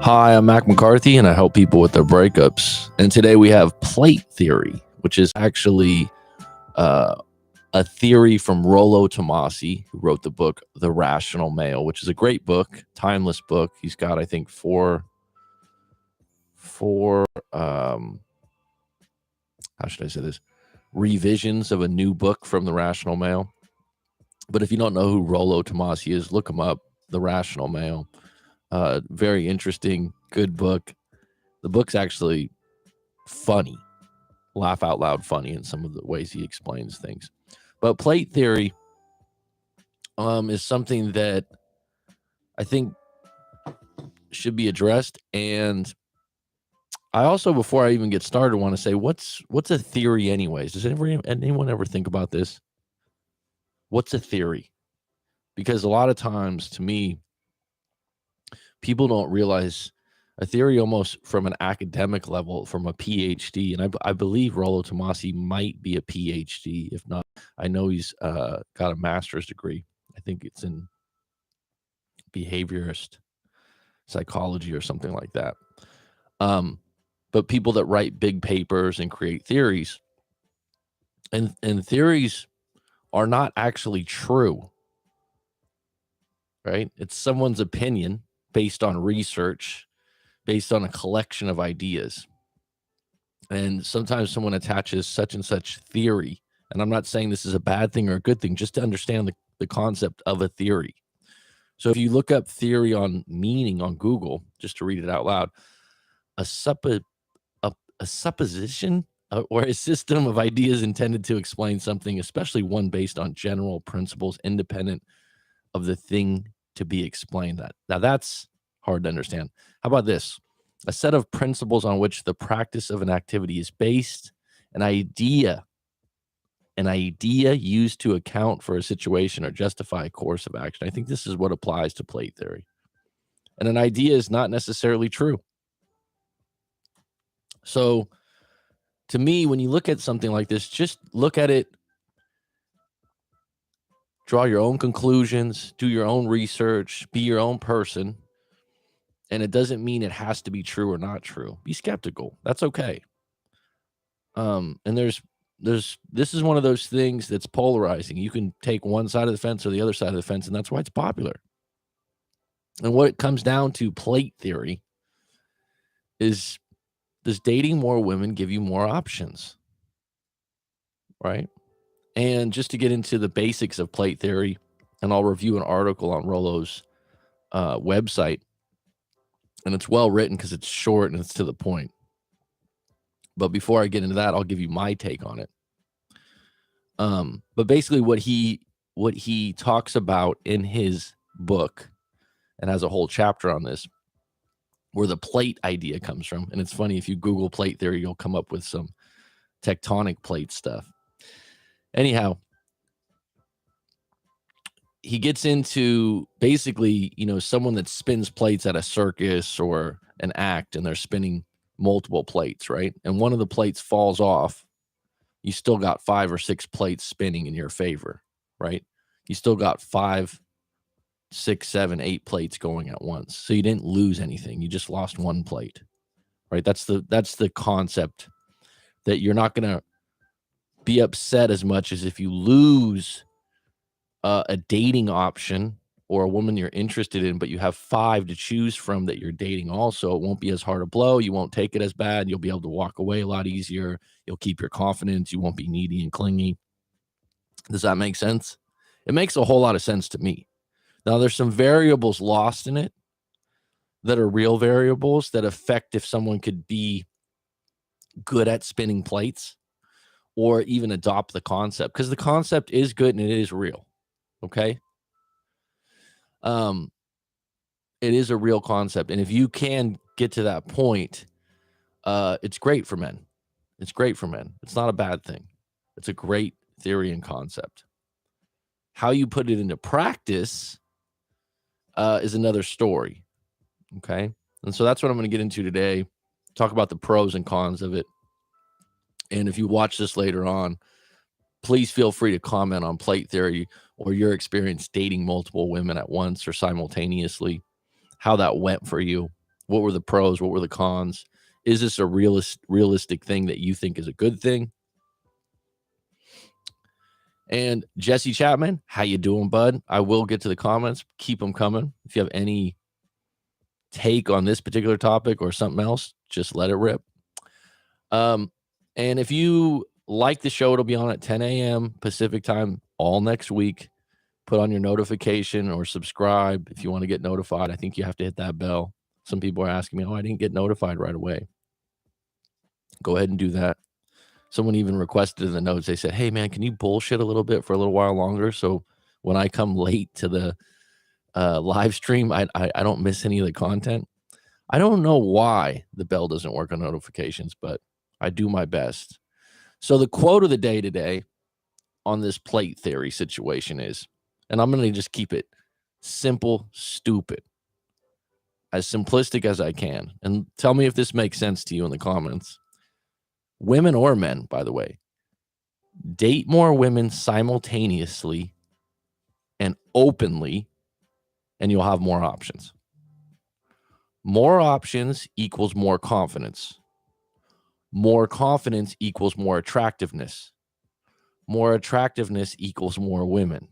Hi, I'm Mac McCarthy, and I help people with their breakups. And today we have plate theory, which is actually a theory from Rollo Tomassi, who wrote the book The Rational Male, which is a great book, timeless book. He's got, I think, four how should I say this, revisions of a new book from The Rational Male. But if you don't know who Rollo Tomassi is, look him up. The Rational Male. Very interesting, good book. The book's actually funny, laugh out loud funny in some of the ways he explains things. But plate theory is something that I think should be addressed. And I also, before I even get started, want to say, what's a theory anyways? Does anyone ever think about this? What's a theory? Because a lot of times, to me, people don't realize a theory almost from an academic level, from a PhD. And I believe Rollo Tomassi might be a PhD. If not, I know he's got a master's degree. I think it's in behaviorist psychology or something like that. But people that write big papers and create theories, and theories are not actually true, right? It's someone's opinion based on research, based on a collection of ideas. And sometimes someone attaches such and such theory. And I'm not saying this is a bad thing or a good thing, just to understand the concept of a theory. So if you look up theory on meaning on Google, just to read it out loud, a supposition or a system of ideas intended to explain something, especially one based on general principles independent of the thing to be explained. Now that's hard to understand. How about this? A set of principles on which the practice of an activity is based, an idea used to account for a situation or justify a course of action. I think this is what applies to plate theory. And an idea is not necessarily true. So to me, when you look at something like this, just look at it, draw your own conclusions, do your own research, be your own person. And it doesn't mean it has to be true or not true. Be skeptical. That's okay. And this is one of those things that's polarizing. You can take one side of the fence or the other side of the fence, and that's why it's popular. And what it comes down to, plate theory, is, does dating more women give you more options? Right? And just to get into the basics of plate theory, and I'll review an article on Rollo's website. And it's well written because it's short and it's to the point. But before I get into that, I'll give you my take on it. But basically what he talks about in his book, and has a whole chapter on this, where the plate idea comes from. And it's funny, if you Google plate theory, you'll come up with some tectonic plate stuff. Anyhow, he gets into basically, someone that spins plates at a circus or an act, and they're spinning multiple plates, right? And one of the plates falls off. You still got 5 or 6 plates spinning in your favor, right? You still got 5, 6, 7, 8 plates going at once. So you didn't lose anything. You just lost one plate, right? That's the concept, that you're not going to be upset as much as if you lose a dating option or a woman you're interested in, but you have 5 to choose from that you're dating also. It won't be as hard a blow. You won't take it as bad. You'll be able to walk away a lot easier. You'll keep your confidence. You won't be needy and clingy. Does that make sense? It makes a whole lot of sense to me. Now, there's some variables lost in it that are real variables that affect if someone could be good at spinning plates or even adopt the concept, because the concept is good and it is real. Okay. It is a real concept. And if you can get to that point, it's great for men. It's great for men. It's not a bad thing. It's a great theory and concept. How you put it into practice is another story. Okay. And so that's what I'm going to get into today. Talk about the pros and cons of it. And if you watch this later on, please feel free to comment on plate theory or your experience dating multiple women at once or simultaneously, how that went for you. What were the pros? What were the cons? Is this a realistic thing that you think is a good thing? And Jesse Chapman, how you doing, bud? I will get to the comments. Keep them coming. If you have any take on this particular topic or something else, just let it rip. And if you like the show, it'll be on at 10 a.m. Pacific time all next week. Put on your notification or subscribe if you want to get notified. I think you have to hit that bell. Some people are asking me, I didn't get notified right away. Go ahead and do that. Someone even requested in the notes, they said, hey, man, can you bullshit a little bit for a little while longer? So when I come late to the live stream, I don't miss any of the content. I don't know why the bell doesn't work on notifications, but I do my best. So the quote of the day today on this plate theory situation is, and I'm going to just keep it simple, stupid, as simplistic as I can. And tell me if this makes sense to you in the comments. Women or men, by the way, date more women simultaneously and openly, and you'll have more options. More options equals more confidence. More confidence equals more attractiveness. More attractiveness equals more women.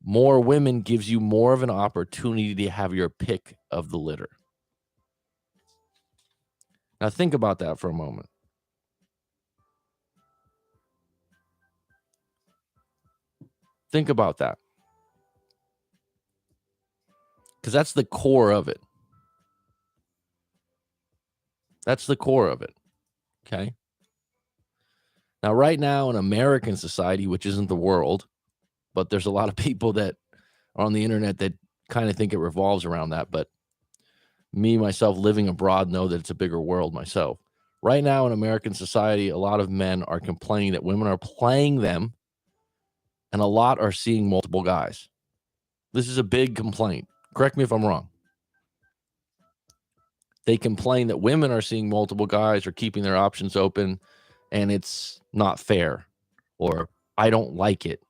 More women gives you more of an opportunity to have your pick of the litter. Now think about that for a moment. Think about that. Because that's the core of it. That's the core of it. Okay. Now, right now in American society, which isn't the world, but there's a lot of people that are on the internet that kind of think it revolves around that. But me, myself, living abroad, know that it's a bigger world myself. Right now in American society, a lot of men are complaining that women are playing them, and a lot are seeing multiple guys. This is a big complaint. Correct me if I'm wrong. They complain that women are seeing multiple guys or keeping their options open, and it's not fair, or I don't like it.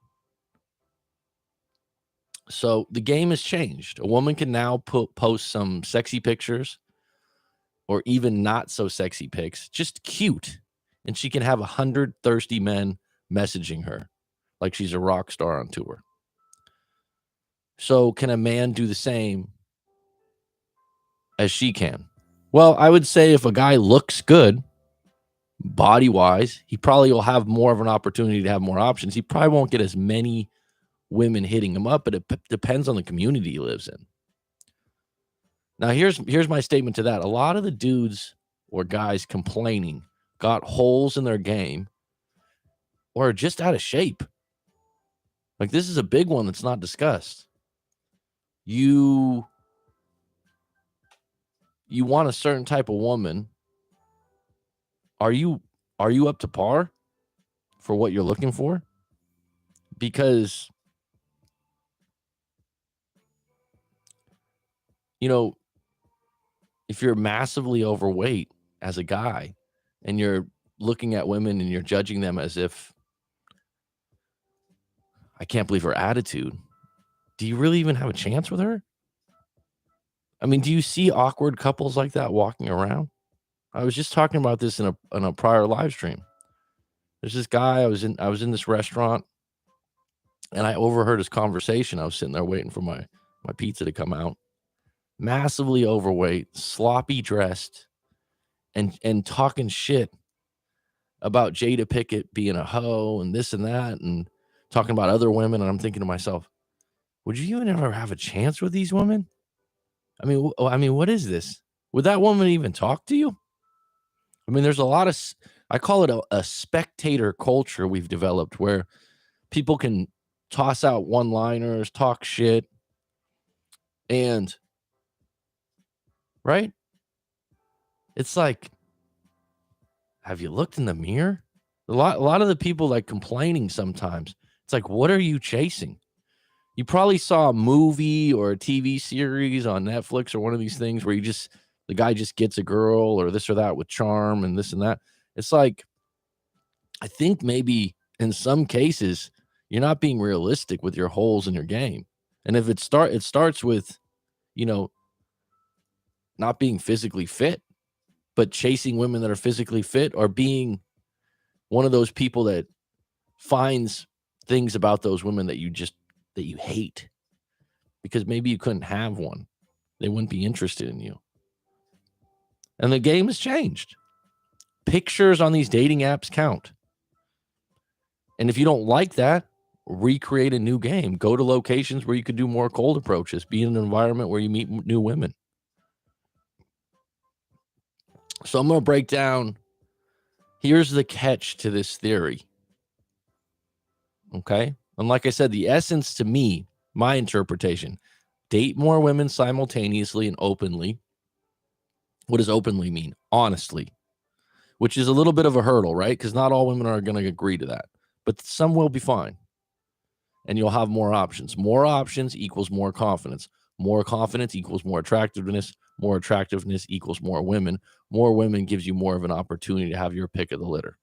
So the game has changed. A woman can now post some sexy pictures or even not so sexy pics, just cute. And she can have 100 thirsty men messaging her like she's a rock star on tour. So can a man do the same as she can? Well, I would say if a guy looks good, body-wise, he probably will have more of an opportunity to have more options. He probably won't get as many women hitting him up, but it depends on the community he lives in. Now, here's my statement to that. A lot of the dudes or guys complaining got holes in their game or are just out of shape. Like, this is a big one that's not discussed. You want a certain type of woman. Are you up to par for what you're looking for? Because, if you're massively overweight as a guy and you're looking at women and you're judging them as if, I can't believe her attitude, do you really even have a chance with her? I mean, do you see awkward couples like that walking around? I was just talking about this in a prior live stream. There's this guy, I was in this restaurant and I overheard his conversation. I was sitting there waiting for my pizza to come out. Massively overweight, sloppy dressed, and talking shit about Jada Pinkett being a hoe and this and that, and talking about other women. And I'm thinking to myself, would you even ever have a chance with these women? I mean, what is this? Would that woman even talk to you? I mean, there's a lot of, I call it a spectator culture we've developed where people can toss out one-liners, talk shit, and, right? It's like, have you looked in the mirror? A lot of the people like complaining sometimes. It's like, what are you chasing? You probably saw a movie or a TV series on Netflix or one of these things where the guy just gets a girl or this or that with charm and this and that. It's like, I think maybe in some cases you're not being realistic with your holes in your game. And if it starts with, not being physically fit, but chasing women that are physically fit, or being one of those people that finds things about those women that you hate because maybe you couldn't have one. They wouldn't be interested in you. And the game has changed. Pictures on these dating apps count. And if you don't like that, recreate a new game. Go to locations where you could do more cold approaches. Be in an environment where you meet new women. So I'm going to break down. Here's the catch to this theory. Okay? And like I said, the essence to me, my interpretation, date more women simultaneously and openly. What does openly mean? Honestly, which is a little bit of a hurdle, right? Because not all women are going to agree to that, but some will be fine. And you'll have more options. More options equals more confidence. More confidence equals more attractiveness. More attractiveness equals more women. More women gives you more of an opportunity to have your pick of the litter.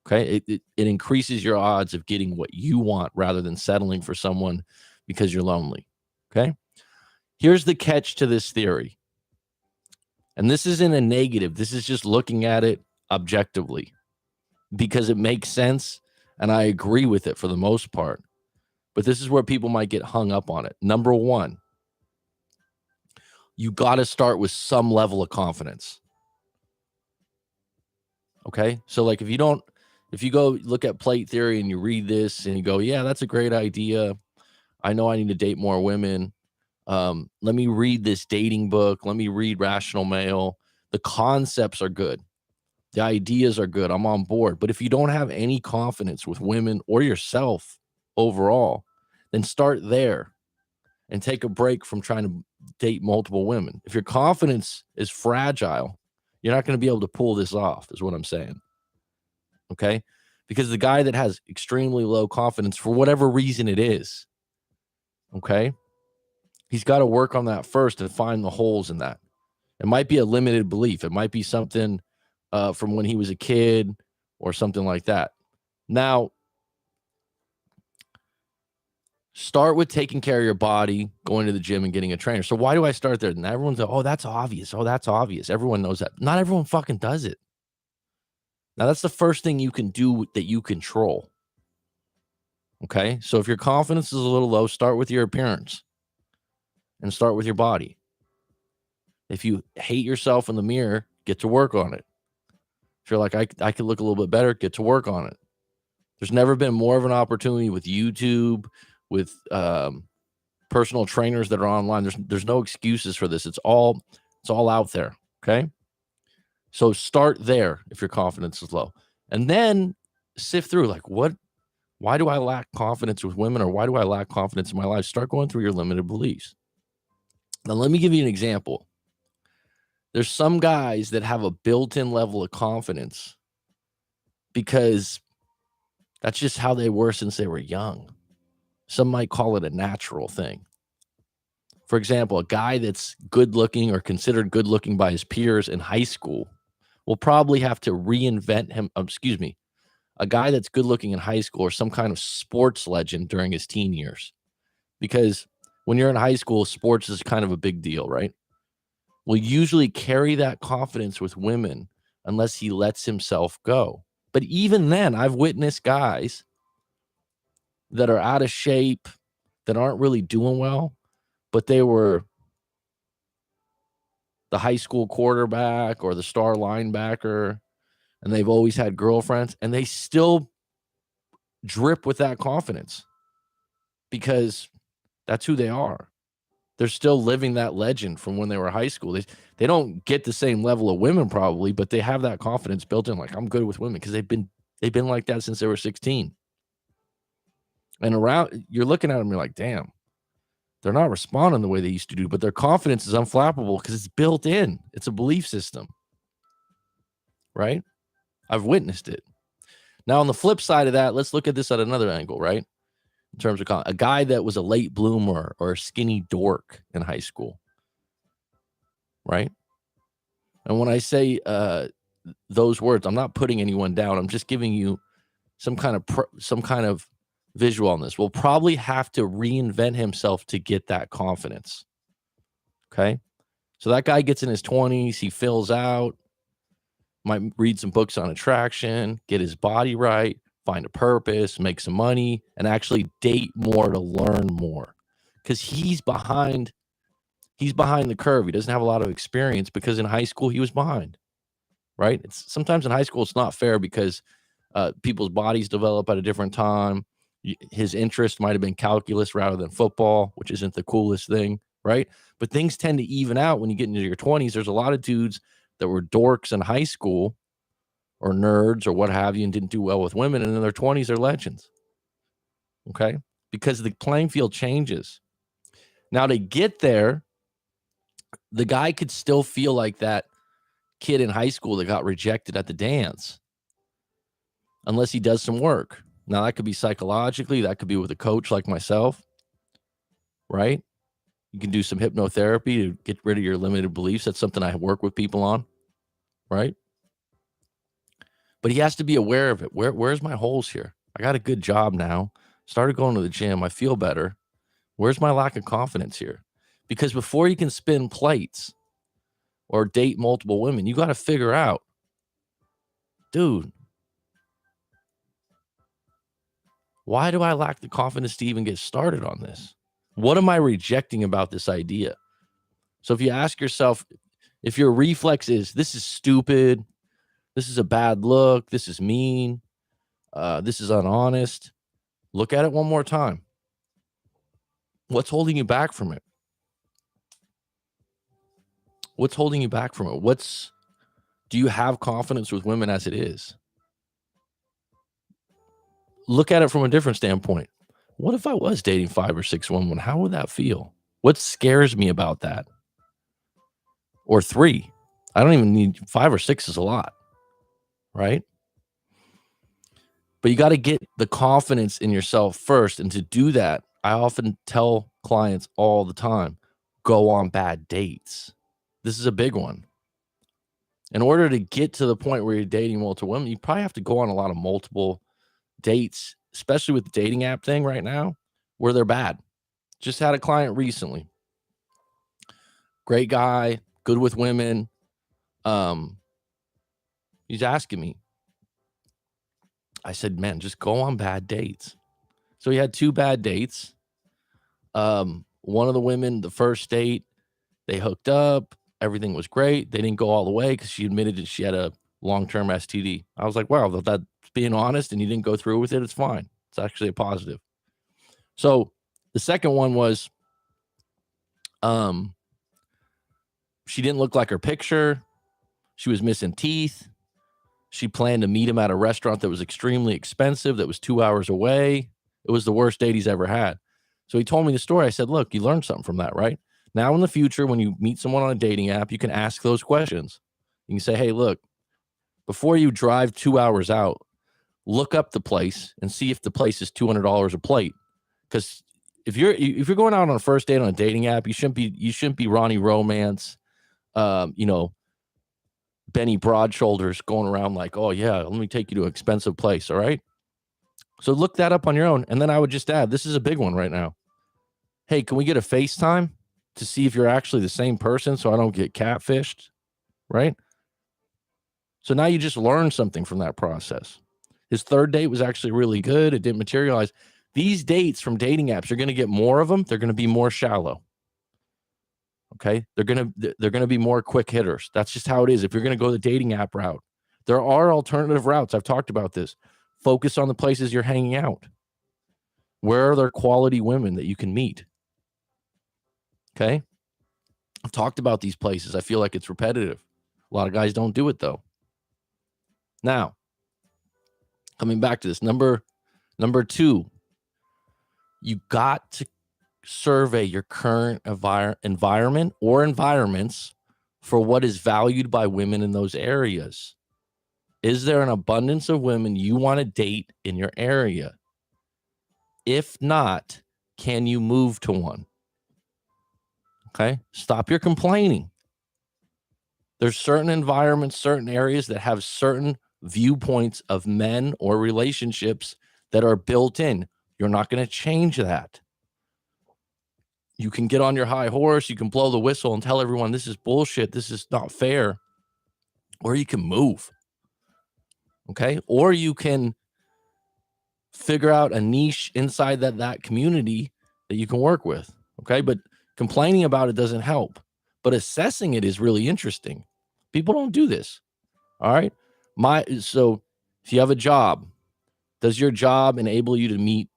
Okay? It increases your odds of getting what you want rather than settling for someone because you're lonely. Okay? Here's the catch to this theory. And this isn't a negative. This is just looking at it objectively because it makes sense. And I agree with it for the most part. But this is where people might get hung up on it. Number one, you got to start with some level of confidence. Okay? So like if you go look at plate theory and you read this and you go, yeah, that's a great idea. I know I need to date more women. Let me read this dating book. Let me read Rational Male. The concepts are good. The ideas are good. I'm on board. But if you don't have any confidence with women or yourself overall, then start there and take a break from trying to date multiple women. If your confidence is fragile, you're not going to be able to pull this off, is what I'm saying. Okay? Because the guy that has extremely low confidence, for whatever reason it is, okay, he's got to work on that first and find the holes in that. It might be a limited belief. It might be something from when he was a kid or something like that. Now, start with taking care of your body, going to the gym and getting a trainer. So why do I start there? And everyone's like, oh, that's obvious. Oh, that's obvious. Everyone knows that. Not everyone fucking does it. Now, that's the first thing you can do that you control. Okay? So if your confidence is a little low, start with your appearance and start with your body. If you hate yourself in the mirror, get to work on it. If you're like, I could look a little bit better, get to work on it. There's never been more of an opportunity with YouTube, with personal trainers that are online. There's no excuses for this. It's all out there. Okay. So start there if your confidence is low. And then sift through like why do I lack confidence with women, or why do I lack confidence in my life? Start going through your limited beliefs. Now let me give you an example. There's some guys that have a built-in level of confidence because that's just how they were since they were young. Some might call it a natural thing. For example, a guy that's good looking or considered good looking by his peers in high school will probably have to reinvent him. A guy that's good looking in high school or some kind of sports legend during his teen years. Because when you're in high school, sports is kind of a big deal, right? Will usually carry that confidence with women unless he lets himself go. But even then, I've witnessed guys that are out of shape, that aren't really doing well, but they were the high school quarterback or the star linebacker, and they've always had girlfriends, and they still drip with that confidence because that's who they are. They're still living that legend from when they were high school. They don't get the same level of women probably, but they have that confidence built in. Like, I'm good with women because they've been like that since they were 16. And around, you're looking at them, you're like, damn, they're not responding the way they used to do, but their confidence is unflappable because it's built in. It's a belief system, right? I've witnessed it. Now, on the flip side of that, let's look at this at another angle, right? In terms of a guy that was a late bloomer or a skinny dork in high school, right? And when I say those words, I'm not putting anyone down. I'm just giving you some kind of visual on this. Will probably have to reinvent himself to get that confidence. Okay. So that guy gets in his 20s, he fills out, might read some books on attraction, get his body right, find a purpose, make some money, and actually date more to learn more. Because he's behind the curve. He doesn't have a lot of experience because in high school he was behind, right? Sometimes in high school it's not fair because people's bodies develop at a different time. His interest might have been calculus rather than football, which isn't the coolest thing, right? But things tend to even out when you get into your 20s. There's a lot of dudes that were dorks in high school or nerds or what have you and didn't do well with women, and in their 20s they're legends, okay? Because the playing field changes. Now, to get there, the guy could still feel like that kid in high school that got rejected at the dance unless he does some work. Now, that could be psychologically, that could be with a coach like myself, right? You can do some hypnotherapy to get rid of your limited beliefs. That's something I work with people on, right? But he has to be aware of it. Where's my holes here? I got a good job now. Started going to the gym. I feel better. Where's my lack of confidence here? Because before you can spin plates or date multiple women, you got to figure out, dude, why do I lack the confidence to even get started on this? What am I rejecting about this idea? So if you ask yourself, if your reflex is, this is stupid, this is a bad look, this is mean, this is unhonest, look at it one more time. What's holding you back from it? What's holding you back from it? Do you have confidence with women as it is? Look at it from a different standpoint. What if I was dating 5 or 6 women? How would that feel? What scares me about that? Or 3. I don't even need 5 or 6 is a lot, right? But you got to get the confidence in yourself first. And to do that, I often tell clients all the time, go on bad dates. This is a big one. In order to get to the point where you're dating multiple women, you probably have to go on a lot of multiple dates, especially with the dating app thing right now, where they're bad. Just had a client recently. Great guy, good with women. He's asking me. I said, man, just go on bad dates. So he had 2 bad dates. One of the women, the first date, they hooked up. Everything was great. They didn't go all the way because she admitted that she had a long-term STD. I was like, wow, that's being honest and you didn't go through with it. It's fine. It's actually a positive. So the second one was, she didn't look like her picture. She was missing teeth. She planned to meet him at a restaurant that was extremely expensive, that was 2 hours away. It was the worst date he's ever had. So he told me the story. I said, look, you learned something from that, right? Now in the future, when you meet someone on a dating app, you can ask those questions. You can say, hey, look, before you drive 2 hours out, look up the place and see if the place is $200 a plate. Because if you're going out on a first date on a dating app, you shouldn't be Ronnie Romance, Benny Broadshoulders going around like, oh yeah, let me take you to an expensive place. All right. So look that up on your own. And then I would just add, this is a big one right now. Hey, can we get a FaceTime to see if you're actually the same person so I don't get catfished? Right. So now you just learned something from that process. His third date was actually really good. It didn't materialize. These dates from dating apps, you're going to get more of them. They're going to be more shallow. Okay. They're going to be more quick hitters. That's just how it is. If you're going to go the dating app route, there are alternative routes. I've talked about this. Focus on the places you're hanging out. Where are there quality women that you can meet? Okay. I've talked about these places. I feel like it's repetitive. A lot of guys don't do it though. Now, coming back to this, number 2, you got to survey your current environment or environments for what is valued by women in those areas. Is there an abundance of women you want to date in your area? If not, can you move to one? Okay, stop your complaining. There's certain environments, certain areas that have certain viewpoints of men or relationships that are built in. You're not going to change that. You can get on your high horse, you can blow the whistle and tell everyone this is bullshit, this is not fair, or you can move. Okay? Or you can figure out a niche inside that community that you can work with. Okay? But complaining about it doesn't help. But assessing it is really interesting. People don't do this. All right? So if you have a job, does your job enable you to meet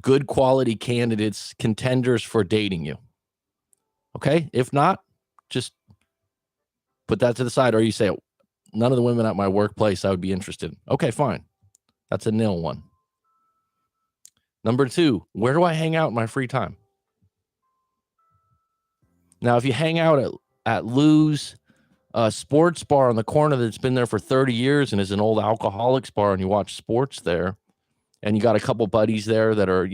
good quality candidates, contenders for dating you? Okay? If not, just put that to the side. Or you say, none of the women at my workplace I would be interested in. Okay, fine. That's a nil one. Number 2, where do I hang out in my free time? Now, if you hang out at Lou's sports bar on the corner that's been there for 30 years and is an old alcoholics bar, and you watch sports there, and you got a couple buddies there that are,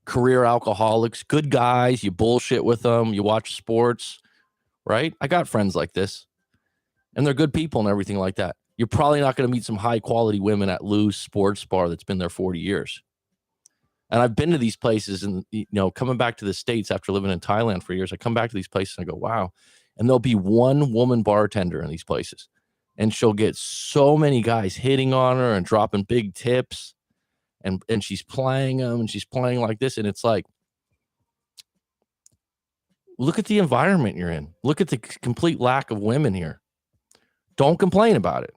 career alcoholics, good guys, you bullshit with them, you watch sports, right? I got friends like this, and they're good people and everything like that. You're probably not going to meet some high quality women at Lou's sports bar that's been there 40 years. And I've been to these places, and coming back to the States after living in Thailand for years, I come back to these places and I go, wow. And there'll be one woman bartender in these places, and she'll get so many guys hitting on her and dropping big tips, and she's playing them, and she's playing like this. And it's like, look at the environment you're in. Look at the complete lack of women here. Don't complain about it.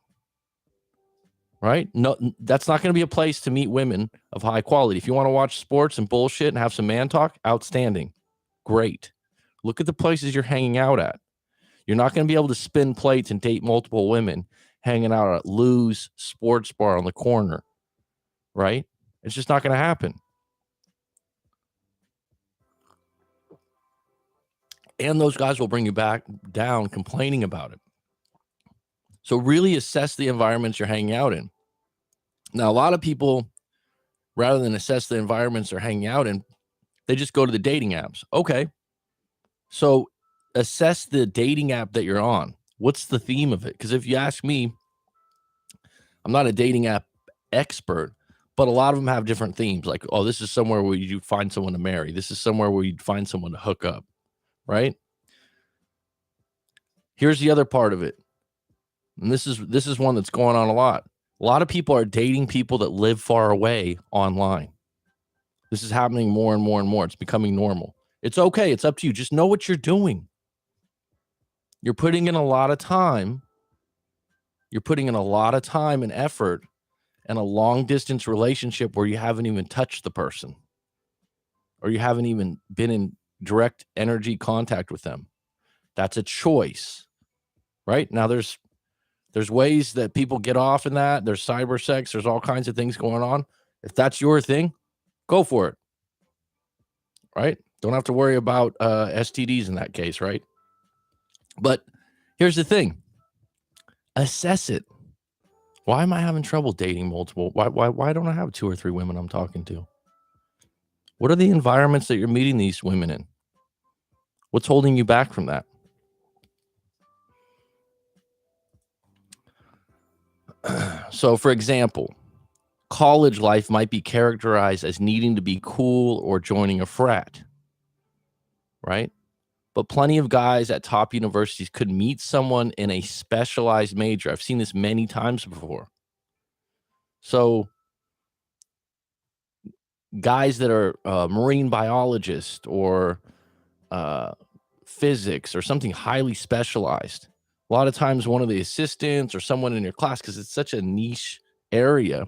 Right? No, that's not going to be a place to meet women of high quality. If you want to watch sports and bullshit and have some man talk, outstanding. Great. Look at the places you're hanging out at. You're not going to be able to spin plates and date multiple women hanging out at Lou's sports bar on the corner. Right? It's just not going to happen. And those guys will bring you back down complaining about it. So really assess the environments you're hanging out in. Now, a lot of people, rather than assess the environments they're hanging out in, they just go to the dating apps. Okay. So assess the dating app that you're on. What's the theme of it? Because if you ask me, I'm not a dating app expert, but a lot of them have different themes. Like, oh, this is somewhere where you find someone to marry. This is somewhere where you'd find someone to hook up. Right? Here's the other part of it. And this is one that's going on a lot. A lot of people are dating people that live far away online. This is happening more and more and more. It's becoming normal. It's okay. It's up to you. Just know what you're doing. You're putting in a lot of time. You're putting in a lot of time and effort in a long distance relationship where you haven't even touched the person, or you haven't even been in direct energy contact with them. That's a choice, right? Now there's ways that people get off in that. There's cyber sex. There's all kinds of things going on. If that's your thing, go for it, right? Don't have to worry about STDs in that case, right? But here's the thing. Assess it. Why am I having trouble dating multiple? Why don't I have 2 or 3 women I'm talking to? What are the environments that you're meeting these women in? What's holding you back from that? So, for example, college life might be characterized as needing to be cool or joining a frat, right? But plenty of guys at top universities could meet someone in a specialized major. I've seen this many times before. So guys that are marine biologists or physics or something highly specialized, a lot of times one of the assistants or someone in your class, because it's such a niche area,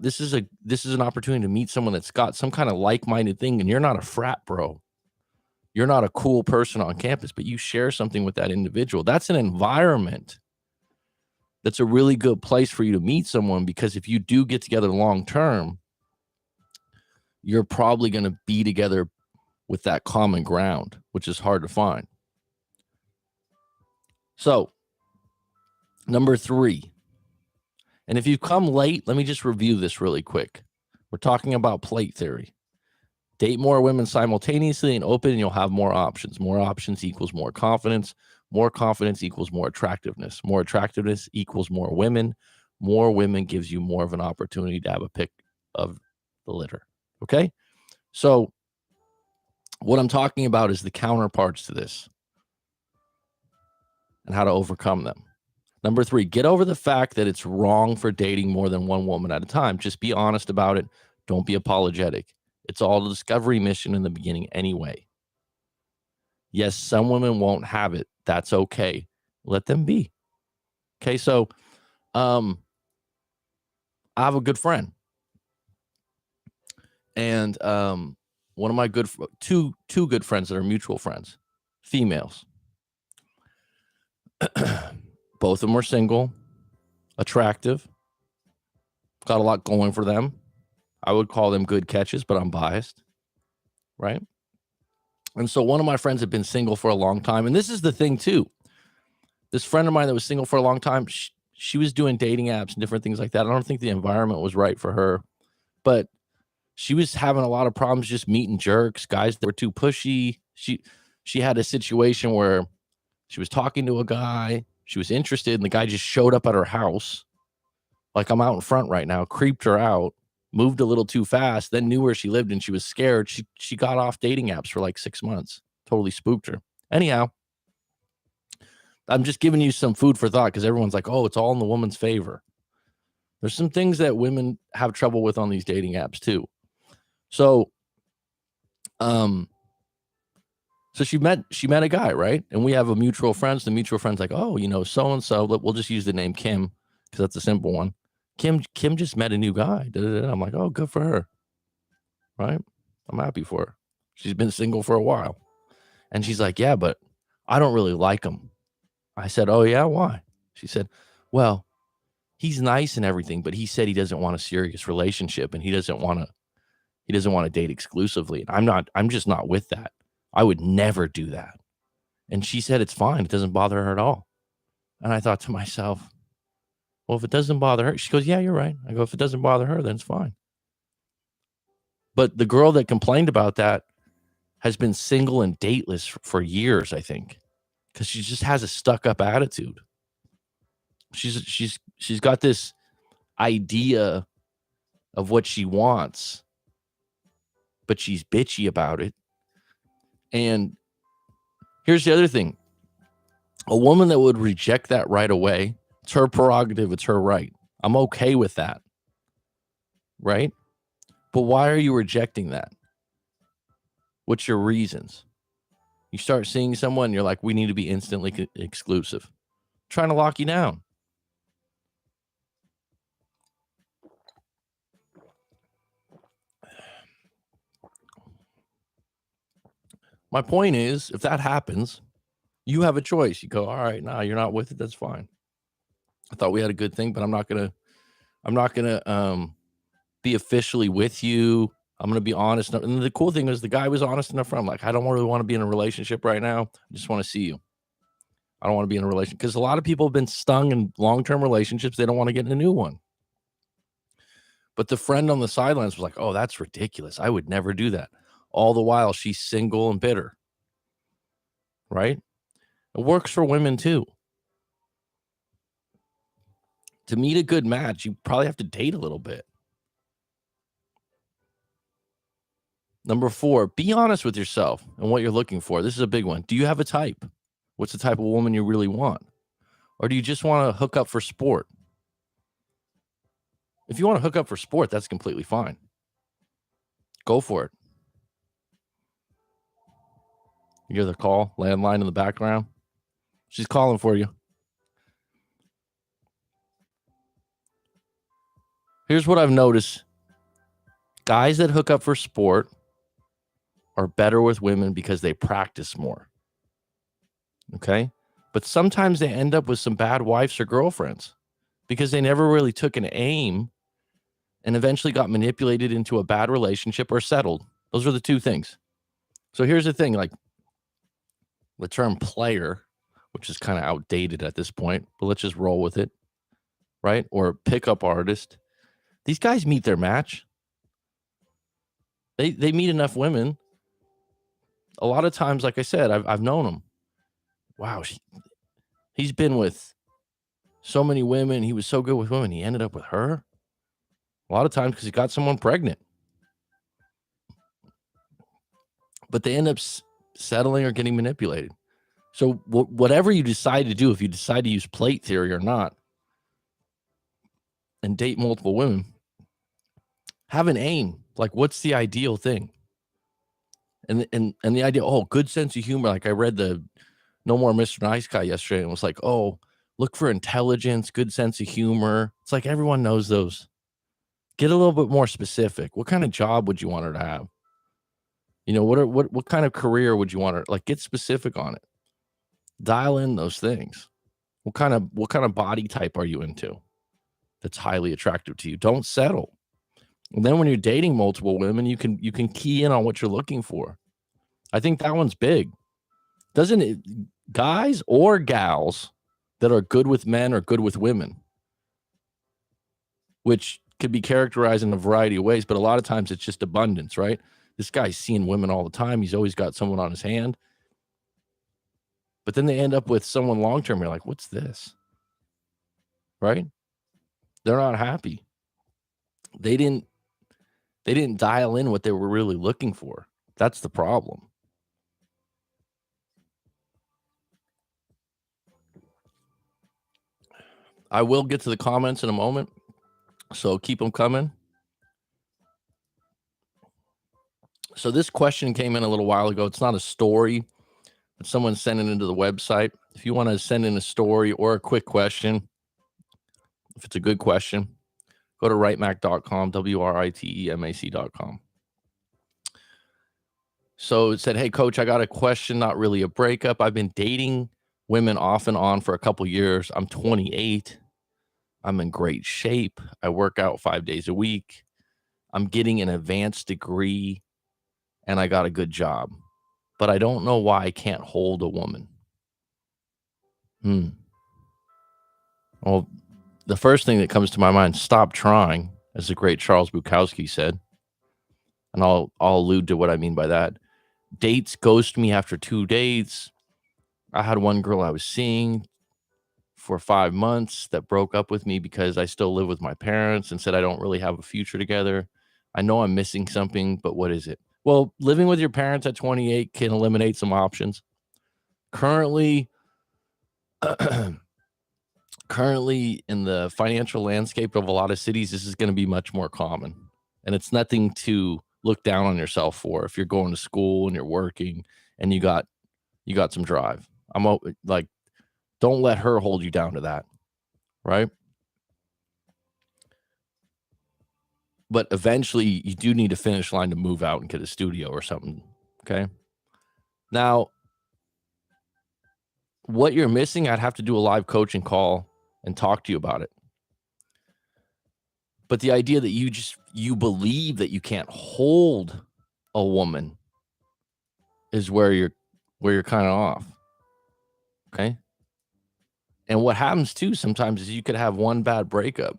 this is an opportunity to meet someone that's got some kind of like-minded thing, and you're not a frat bro. You're not a cool person on campus, but you share something with that individual. That's an environment that's a really good place for you to meet someone, because if you do get together long term, you're probably going to be together with that common ground, which is hard to find. So, number 3, and if you've come late, let me just review this really quick. We're talking about plate theory. Date more women simultaneously and open, and you'll have more options. More options equals more confidence. More confidence equals more attractiveness. More attractiveness equals more women. More women gives you more of an opportunity to have a pick of the litter. Okay? So what I'm talking about is the counterparts to this and how to overcome them. Number 3, get over the fact that it's wrong for dating more than one woman at a time. Just be honest about it. Don't be apologetic. It's all a discovery mission in the beginning anyway. Yes, some women won't have it. That's okay. Let them be. Okay, so I have a good friend. And one of my two good friends that are mutual friends, females. Both of them are single, attractive, got a lot going for them. I would call them good catches, but I'm biased, right? And so one of my friends had been single for a long time. And this is the thing, too. This friend of mine that was single for a long time, she was doing dating apps and different things like that. I don't think the environment was right for her, but she was having a lot of problems just meeting jerks, guys that were too pushy. She had a situation where she was talking to a guy, she was interested, and the guy just showed up at her house. Like, I'm out in front right now, creeped her out, moved a little too fast, then knew where she lived and she was scared. She got off dating apps for like 6 months. Totally spooked her. Anyhow, I'm just giving you some food for thought because everyone's like, oh, it's all in the woman's favor. There's some things that women have trouble with on these dating apps too. So, so she met a guy, right? And we have a mutual friend. The mutual friend's like, oh, so-and-so, we'll just use the name Kim because that's a simple one. Kim just met a new guy. I'm like, oh, good for her. Right? I'm happy for her. She's been single for a while. And she's like, yeah, but I don't really like him. I said, oh, yeah, why? She said, well, he's nice and everything, but he said he doesn't want a serious relationship and he doesn't want to date exclusively. And I'm just not with that. I would never do that. And she said, it's fine. It doesn't bother her at all. And I thought to myself, well, if it doesn't bother her, she goes, yeah, you're right. I go, if it doesn't bother her, then it's fine. But the girl that complained about that has been single and dateless for years, I think, because she just has a stuck-up attitude. She's got this idea of what she wants, but she's bitchy about it. And here's the other thing. A woman that would reject that right away, it's her prerogative, it's her right. I'm okay with that. Right? But why are you rejecting that? What's your reasons? You start seeing someone, you're like, we need to be instantly exclusive. I'm trying to lock you down. My point is, if that happens, you have a choice. You go, all right, nah, you're not with it. That's fine. I thought we had a good thing, but I'm not gonna be officially with you. I'm gonna be honest. And the cool thing is, the guy was honest enough. I'm like, I don't really want to be in a relationship right now. I just want to see you. I don't want to be in a relationship because a lot of people have been stung in long-term relationships. They don't want to get in a new one. But the friend on the sidelines was like, oh, that's ridiculous. I would never do that. All the while, she's single and bitter. Right? It works for women too. To meet a good match, you probably have to date a little bit. Number 4, be honest with yourself and what you're looking for. This is a big one. Do you have a type? What's the type of woman you really want? Or do you just want to hook up for sport? If you want to hook up for sport, that's completely fine. Go for it. You hear the call, landline in the background? She's calling for you. Here's what I've noticed. Guys that hook up for sport are better with women because they practice more. Okay? But sometimes they end up with some bad wives or girlfriends because they never really took an aim and eventually got manipulated into a bad relationship or settled. Those are the two things. So here's the thing, like the term player, which is kind of outdated at this point, but let's just roll with it, right? Or pickup artist. These guys meet their match. They meet enough women. A lot of times, like I said, I've known them. Wow, he's been with so many women. He was so good with women. He ended up with her. A lot of times because he got someone pregnant. but they end up settling or getting manipulated. So whatever you decide to do, if you decide to use plate theory or not, and date multiple women, have an aim. Like, what's the ideal thing? And the idea, good sense of humor. Like, I read the No More Mr. Nice Guy yesterday, and it was like, look for intelligence, good sense of humor. It's like everyone knows those. Get a little bit more specific. What kind of job would you want her to have? What kind of career would you want her? Like, get specific on it. Dial in those things. What kind of body type are you into that's highly attractive to you? Don't settle. And then when you're dating multiple women, you can key in on what you're looking for. I think that one's big. Doesn't it? Guys or gals that are good with men or good with women, which could be characterized in a variety of ways, but a lot of times it's just abundance, right? This guy's seeing women all the time. He's always got someone on his hand. But then they end up with someone long-term. You're like, what's this? Right? They're not happy. They didn't dial in what they were really looking for. That's the problem. I will get to the comments in a moment, so keep them coming. So this question came in a little while ago. It's not a story, but someone sent it into the website. If you want to send in a story or a quick question, if it's a good question, go to writemac.com, WRITEMAC.com. So it said, hey, coach, I got a question, not really a breakup. I've been dating women off and on for a couple years. I'm 28. I'm in great shape. I work out 5 days a week. I'm getting an advanced degree, and I got a good job. But I don't know why I can't hold a woman. Well, the first thing that comes to my mind, stop trying, as the great Charles Bukowski said. And I'll allude to what I mean by that. Dates ghost me after 2 dates. I had one girl I was seeing for 5 months that broke up with me because I still live with my parents and said I don't really have a future together. I know I'm missing something, but what is it? Well, living with your parents at 28 can eliminate some options. Currently in the financial landscape of a lot of cities, this is going to be much more common. And it's nothing to look down on yourself for if you're going to school and you're working and you got some drive. I'm like, don't let her hold you down to that, right? But eventually you do need a finish line to move out and get a studio or something, okay? Now, what you're missing, I'd have to do a live coaching call and talk to you about it. But the idea that you believe that you can't hold a woman is where you're kind of off. Okay? And what happens too sometimes is you could have one bad breakup.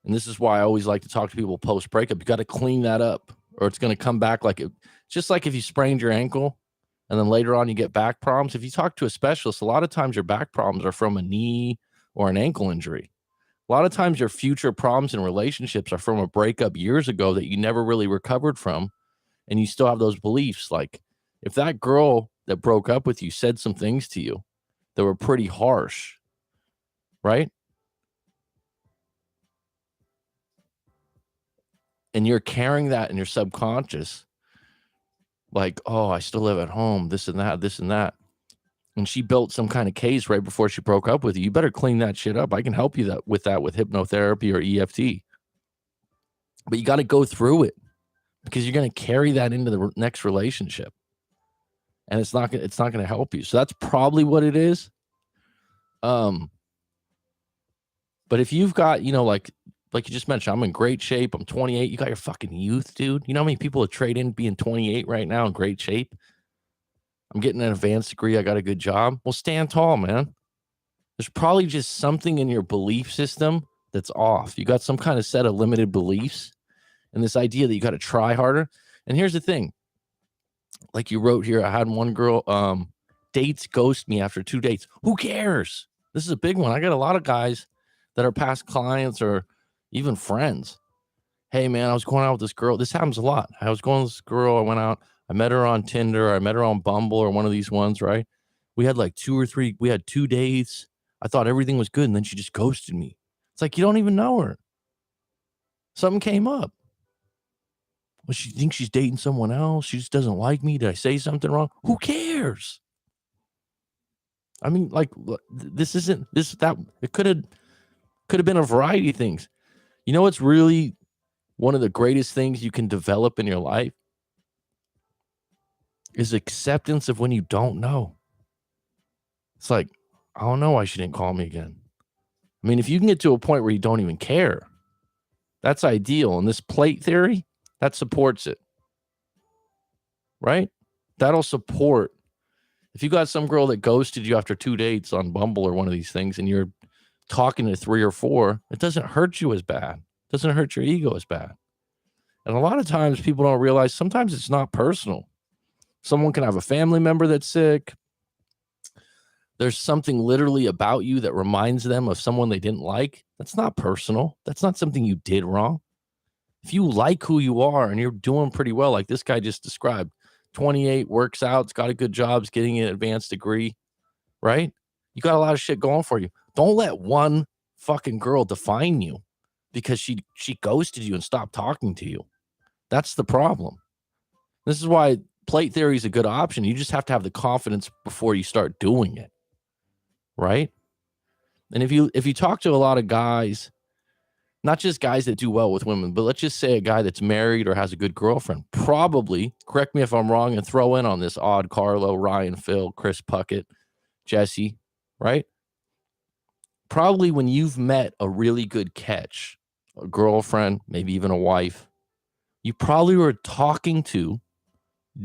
And this is why I always like to talk to people post breakup. You got to clean that up or it's going to come back like it, just like if you sprained your ankle and then later on you get back problems. If you talk to a specialist, a lot of times your back problems are from a knee or an ankle injury. A lot of times your future problems in relationships are from a breakup years ago that you never really recovered from. And you still have those beliefs. Like if that girl that broke up with you said some things to you that were pretty harsh, right? And you're carrying that in your subconscious, like, oh, I still live at home, this and that. And she built some kind of case right before she broke up with you. You better clean that shit up. I can help you with hypnotherapy or EFT. But you got to go through it because you're going to carry that into the next relationship. And it's not going to help you. So that's probably what it is. But if you've got, like you just mentioned, I'm in great shape. I'm 28. You got your fucking youth, dude. You know how many people would trade in being 28 right now in great shape? I'm getting an advanced degree. I got a good job. Well, stand tall, man. There's probably just something in your belief system that's off. You got some kind of set of limited beliefs and this idea that you got to try harder. And here's the thing. Like you wrote here, I had one girl, dates ghost me after 2 dates. Who cares? This is a big one. I got a lot of guys that are past clients or even friends. Hey, man, I was going out with this girl. This happens a lot. I was going with this girl. I went out. I met her on Tinder. I met her on Bumble or one of these ones, right? We had like 2 days. I thought everything was good. And then she just ghosted me. It's like, you don't even know her. Something came up. Well, she thinks she's dating someone else. She just doesn't like me. Did I say something wrong? Who cares? I mean, like, this isn't this, that. It could have been a variety of things. You know what's really one of the greatest things you can develop in your life is acceptance of when you don't know. It's like, I don't know why she didn't call me again. I mean, if you can get to a point where you don't even care, that's ideal. And this plate theory, that supports it, right? That'll support. If you got some girl that ghosted you after 2 dates on Bumble or one of these things and you're talking to 3 or 4, it doesn't hurt you as bad. It doesn't hurt your ego as bad. And a lot of times people don't realize sometimes it's not personal. Someone can have a family member that's sick. There's something literally about you that reminds them of someone they didn't like. That's not personal. That's not something you did wrong. If you like who you are and you're doing pretty well, like this guy just described, 28, works out, has got a good job, is getting an advanced degree, right? You got a lot of shit going for you. Don't let one fucking girl define you because she ghosted you and stopped talking to you. That's the problem. This is why plate theory is a good option. You just have to have the confidence before you start doing it, right? And if you talk to a lot of guys, not just guys that do well with women, but let's just say a guy that's married or has a good girlfriend, probably, correct me if I'm wrong and throw in on this, Odd Carlo, Ryan, Phil, Chris Puckett, Jesse, right? Probably when you've met a really good catch, a girlfriend, maybe even a wife, you probably were talking to,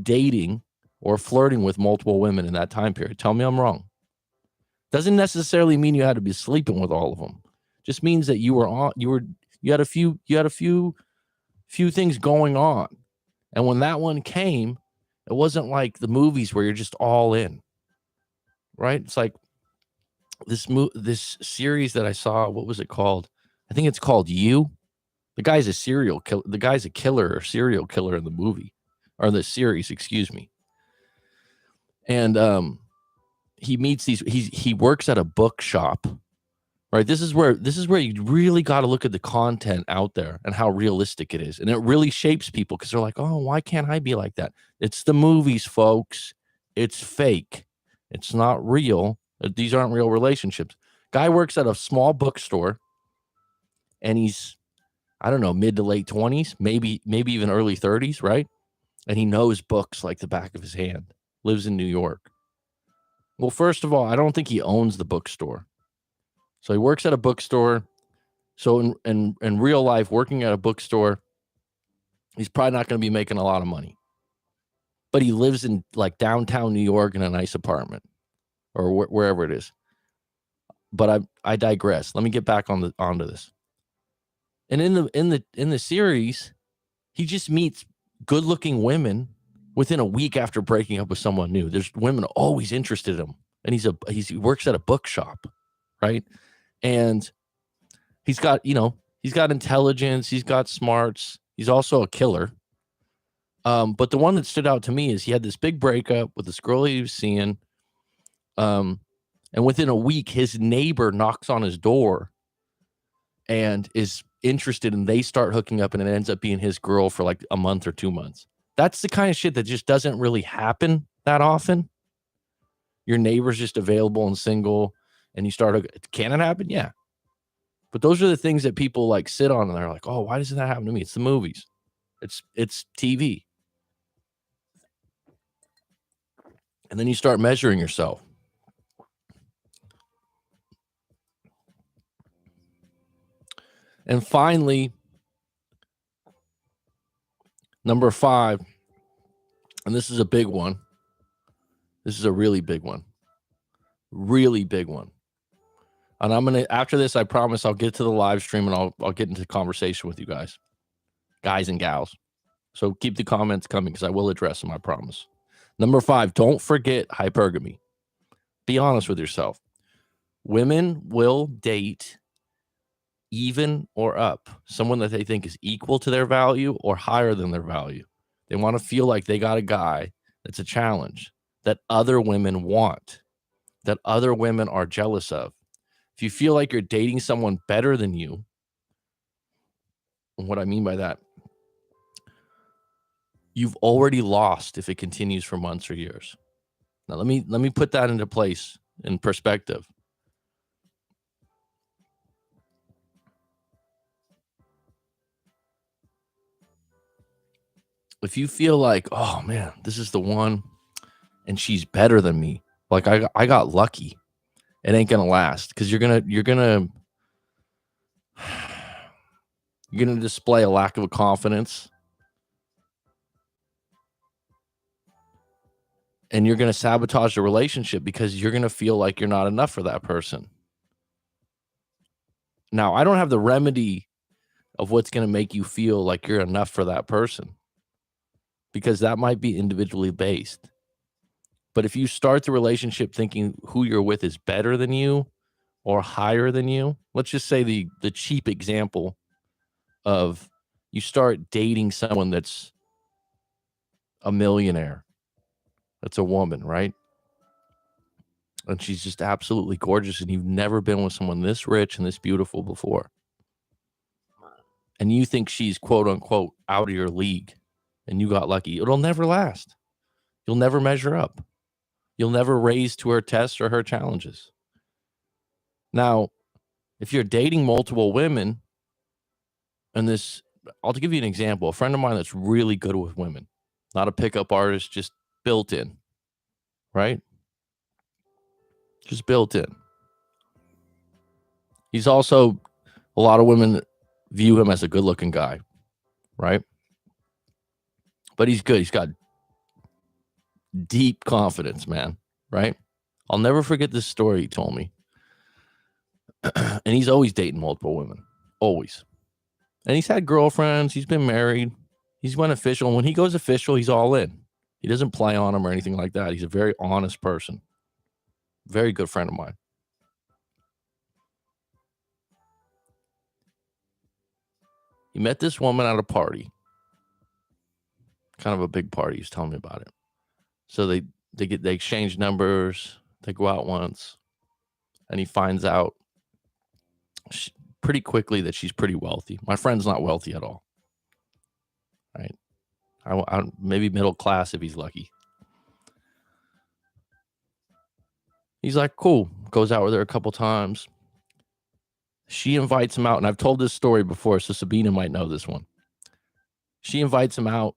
dating, or flirting with multiple women in that time period. Tell me I'm wrong. Doesn't necessarily mean you had to be sleeping with all of them. Just means that you had a few things going on. And when that one came, it wasn't like the movies where you're just all in. Right? It's like this series that I saw, what was it called? I think it's called You. The guy's a serial killer. The guy's a killer or serial killer in the movie or the series, excuse me. And he meets he works at a bookshop. Right. This is where you really got to look at the content out there and how realistic it is. And it really shapes people because they're like, oh, why can't I be like that? It's the movies, folks. It's fake. It's not real. These aren't real relationships. Guy works at a small bookstore and he's, I don't know, mid to late 20s, maybe even early 30s. Right. And he knows books like the back of his hand, lives in New York. Well, first of all, I don't think he owns the bookstore. So he works at a bookstore. So in real life, working at a bookstore, he's probably not going to be making a lot of money. But he lives in like downtown New York in a nice apartment or wherever it is. But I digress. Let me get back onto this. And in the series, he just meets good-looking women within a week after breaking up with someone new. There's women always interested in him, and he works at a bookshop, right? And he's got intelligence, he's got smarts, he's also a killer. But the one that stood out to me is he had this big breakup with this girl he was seeing. And within a week, his neighbor knocks on his door and is interested, and they start hooking up, and it ends up being his girl for like a month or 2 months. That's the kind of shit that just doesn't really happen that often. Your neighbor's just available and single, and you start. Can it happen? Yeah. But those are the things that people like sit on and they're like, oh, why doesn't that happen to me? It's the movies. It's TV. And then you start measuring yourself. And finally, number 5, and this is a big one. This is a really big one. Really big one. And I'm going to, after this, I promise I'll get to the live stream and I'll get into conversation with you guys and gals. So keep the comments coming because I will address them, I promise. Number 5, don't forget hypergamy. Be honest with yourself. Women will date even or up, someone that they think is equal to their value or higher than their value. They want to feel like they got a guy that's a challenge, that other women want, that other women are jealous of. If you feel like you're dating someone better than you, and what I mean by that, you've already lost if it continues for months or years. Now let me put that into place in perspective. If you feel like, oh man, this is the one and she's better than me, like I got lucky, it ain't gonna last, because you're gonna display a lack of confidence, and you're gonna sabotage the relationship because you're gonna feel like you're not enough for that person. Now, I don't have the remedy of what's gonna make you feel like you're enough for that person, because that might be individually based. But if you start the relationship thinking who you're with is better than you or higher than you, let's just say the cheap example of you start dating someone that's a millionaire, that's a woman, right? And she's just absolutely gorgeous, and you've never been with someone this rich and this beautiful before. And you think she's quote unquote out of your league and you got lucky. It'll never last. You'll never measure up. You'll never raise to her tests or her challenges. Now, if you're dating multiple women, and this, I'll give you an example. A friend of mine that's really good with women, not a pickup artist, just built in, right? Just built in. He's also, a lot of women view him as a good looking guy, right? But he's good. He's got deep confidence, man, right? I'll never forget this story he told me. And he's always dating multiple women, always. And he's had girlfriends. He's been married. He's went official. And when he goes official, he's all in. He doesn't play on them or anything like that. He's a very honest person. Very good friend of mine. He met this woman at a party. Kind of a big party. He's telling me about it. So they exchange numbers. They go out once. And he finds out pretty quickly that she's pretty wealthy. My friend's not wealthy at all. Right? I maybe middle class if he's lucky. He's like, cool. Goes out with her a couple times. She invites him out, and I've told this story before, so Sabina might know this one. She invites him out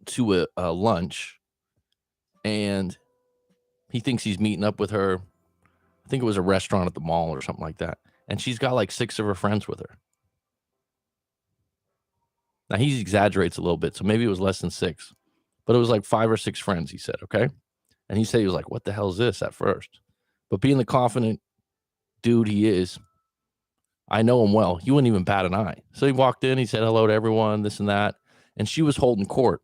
to a lunch, and he thinks he's meeting up with her. I think it was a restaurant at the mall or something like that. And she's got like 6 of her friends with her. Now, he exaggerates a little bit, so maybe it was less than 6. But it was like 5 or 6 friends, he said, okay? And he said he was like, what the hell is this at first? But being the confident dude he is, I know him well. He wouldn't even bat an eye. So he walked in, he said hello to everyone, this and that. And she was holding court,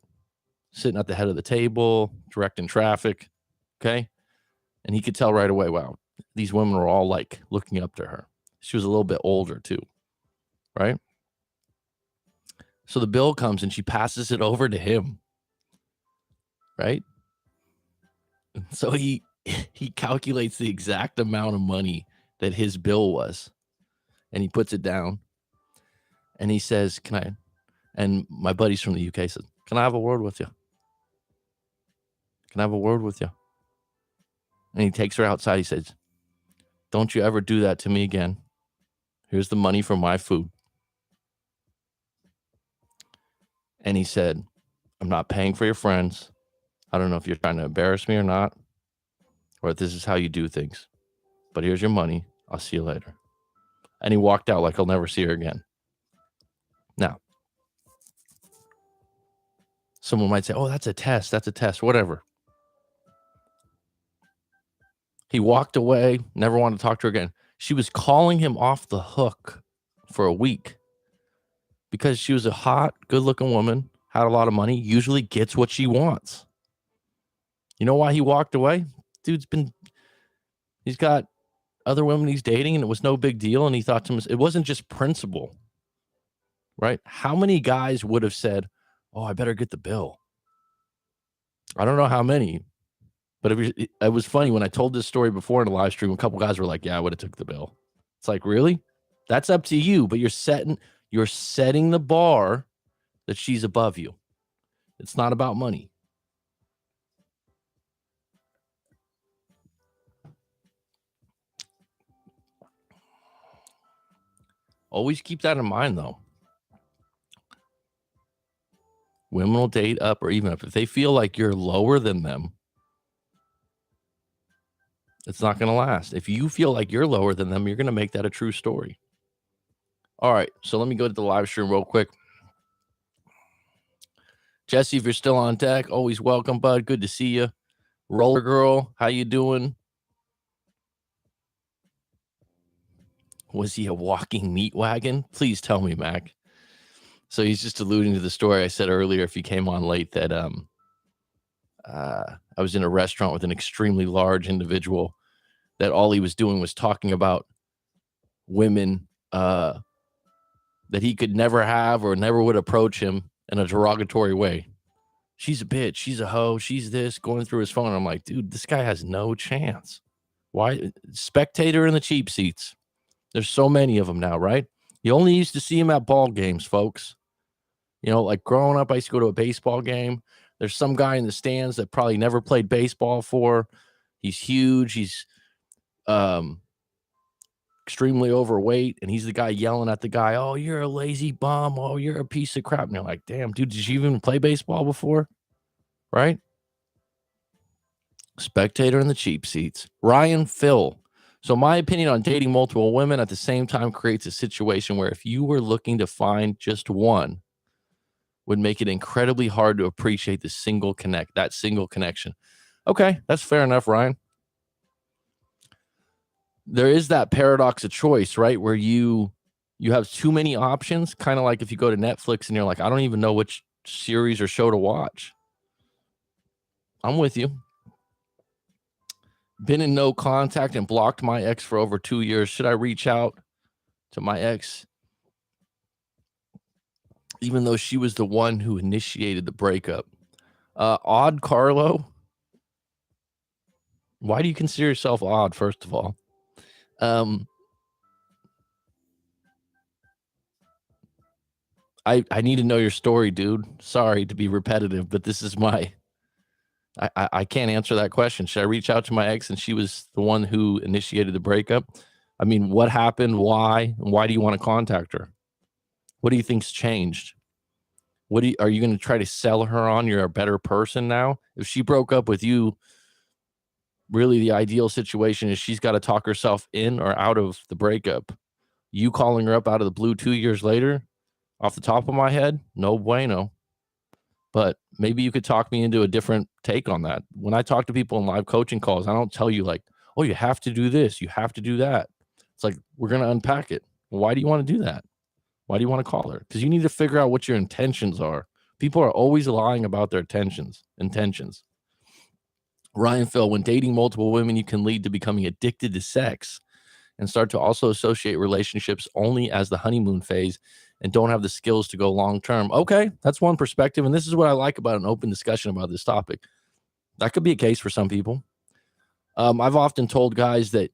sitting at the head of the table, directing traffic, okay? And he could tell right away, wow, these women were all like looking up to her. She was a little bit older too, right? So the bill comes and she passes it over to him, right? So he calculates the exact amount of money that his bill was, and he puts it down, and he says, can I, and my buddies from the UK said, can I have a word with you? Can I have a word with you? And he takes her outside. He says, don't you ever do that to me again. Here's the money for my food. And he said, I'm not paying for your friends. I don't know if you're trying to embarrass me or not, or if this is how you do things. But here's your money. I'll see you later. And he walked out like I'll never see her again. Now, someone might say, oh, that's a test. That's a test. Whatever. He walked away, never wanted to talk to her again. She was calling him off the hook for a week because she was a hot, good-looking woman, had a lot of money, usually gets what she wants. You know why he walked away? He's got other women he's dating, and it was no big deal. And he thought to himself, it wasn't just principle, right? How many guys would have said, Oh, I better get the bill. I don't know how many, but it was funny when I told this story before in the live stream. A couple guys were like, "Yeah, I would have took the bill." It's like, really? That's up to you, but you're setting the bar that she's above you. It's not about money. Always keep that in mind, though. Women will date up or even up. If they feel like you're lower than them, it's not going to last. If you feel like you're lower than them, you're going to make that a true story. All right, so let me go to the live stream real quick. Jesse, if you're still on deck, always welcome, bud. Good to see you. Roller Girl, how you doing? Was he a walking meat wagon? Please tell me, Mac. So he's just alluding to the story I said earlier, if you came on late, that I was in a restaurant with an extremely large individual that all he was doing was talking about women that he could never have or never would approach him in a derogatory way. She's a bitch. She's a hoe. She's this, going through his phone. I'm like, dude, this guy has no chance. Why? Spectator in the cheap seats. There's so many of them now, right? You only used to see him at ball games, folks. You know, like growing up, I used to go to a baseball game. There's some guy in the stands that probably never played baseball for. He's huge. He's extremely overweight, and he's the guy yelling at the guy, "Oh, you're a lazy bum. Oh, you're a piece of crap." And you're like, damn, dude, did you even play baseball before? Right? Spectator in the cheap seats. Ryan Phil. So my opinion on dating multiple women at the same time creates a situation where if you were looking to find just one, would make it incredibly hard to appreciate that single connection. Okay, that's fair enough, Ryan. There is that paradox of choice, right? Where you have too many options, kind of like if you go to Netflix and you're like, I don't even know which series or show to watch. I'm with you. Been in no contact and blocked my ex for over 2 years. Should I reach out to my ex, even though she was the one who initiated the breakup? Odd Carlo. Why do you consider yourself odd, first of all? I need to know your story, dude. Sorry to be repetitive, but this is I can't answer that question. Should I reach out to my ex and she was the one who initiated the breakup? I mean, what happened? Why? And why do you want to contact her? What do you think's changed? Are you going to try to sell her on you're a better person now? If she broke up with you, really the ideal situation is she's got to talk herself in or out of the breakup. You calling her up out of the blue 2 years later, off the top of my head, no bueno. But maybe you could talk me into a different take on that. When I talk to people in live coaching calls, I don't tell you like, oh, you have to do this, you have to do that. It's like, we're going to unpack it. Why do you want to do that? Why do you want to call her? Because you need to figure out what your intentions are. People are always lying about their intentions. Ryan Phil, when dating multiple women, you can lead to becoming addicted to sex and start to also associate relationships only as the honeymoon phase and don't have the skills to go long term. Okay, that's one perspective. And this is what I like about an open discussion about this topic. That could be a case for some people. I've often told guys that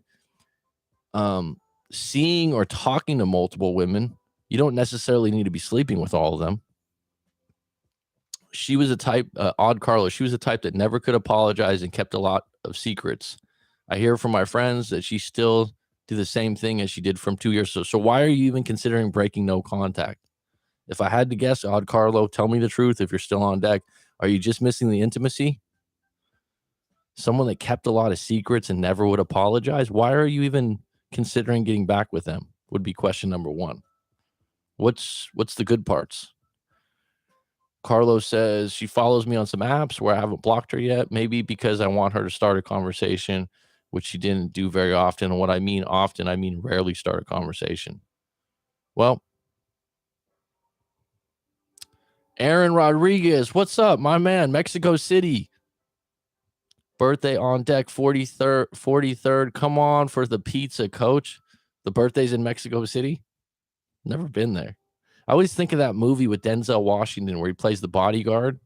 seeing or talking to multiple women, you don't necessarily need to be sleeping with all of them. She was a type, Odd Carla, she was a type that never could apologize and kept a lot of secrets. I hear from my friends that she still do the same thing as she did from 2 years. So why are you even considering breaking no contact? If I had to guess, Odd Carlo, tell me the truth if you're still on deck. Are you just missing the intimacy? Someone that kept a lot of secrets and never would apologize? Why are you even considering getting back with them? Would be question number one. What's the good parts? Carlos says she follows me on some apps where I haven't blocked her yet, maybe because I want her to start a conversation, which she didn't do very often. And what I mean often, I mean rarely start a conversation. Well, Aaron Rodriguez, what's up, my man? Mexico City. Birthday on deck, 43rd. Come on for the pizza, coach. The birthday's in Mexico City. Never been there. I always think of that movie with Denzel Washington where he plays the bodyguard.